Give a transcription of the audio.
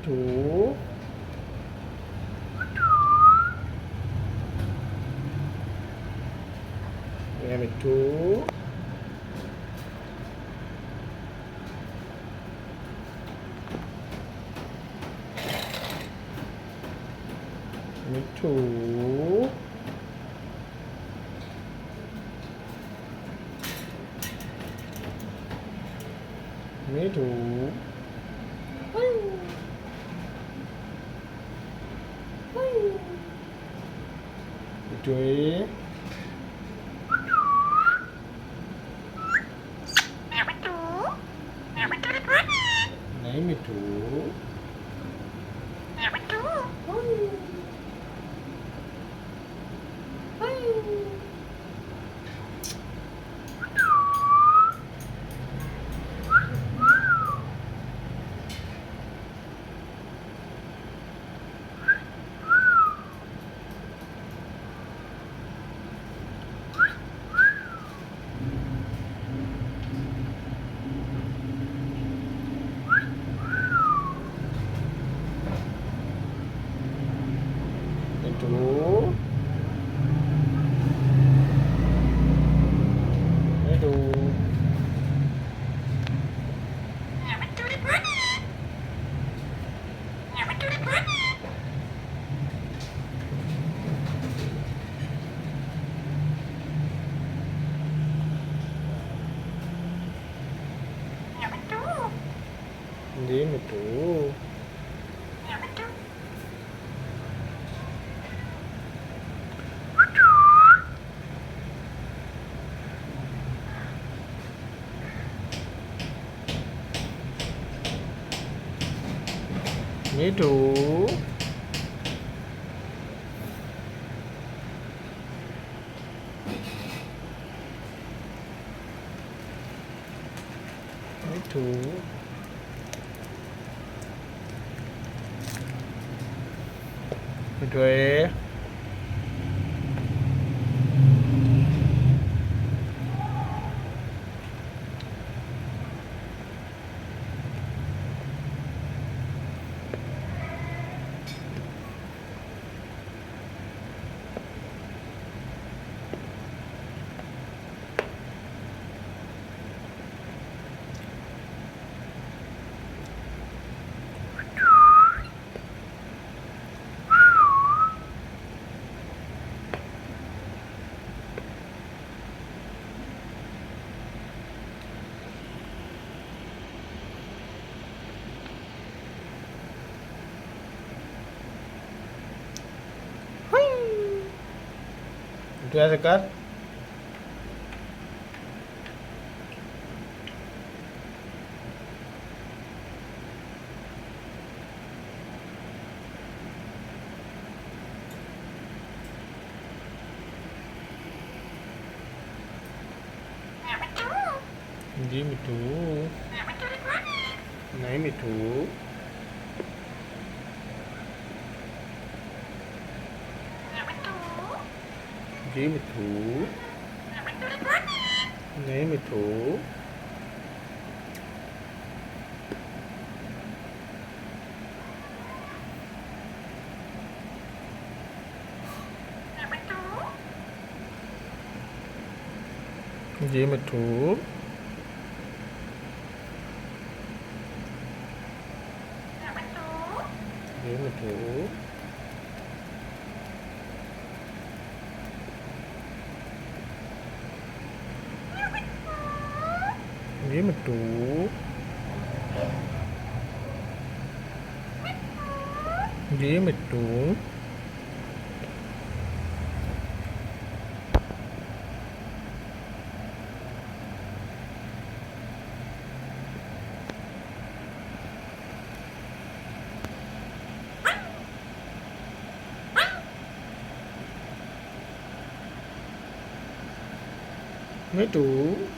ถูยังไงไม่ถูไม่ถูไม่ถูจุ๋ยไหนไม่ถูไม่ถูไม่ถูดีไม่ถูไม่ถูไม่ถูไม่ถูitu ya Sekar जी मिठू नहीं मिठू जी मिठू नहीं मिठू जी मिठू जी मिठू जी मिठू जी मिठू मिठू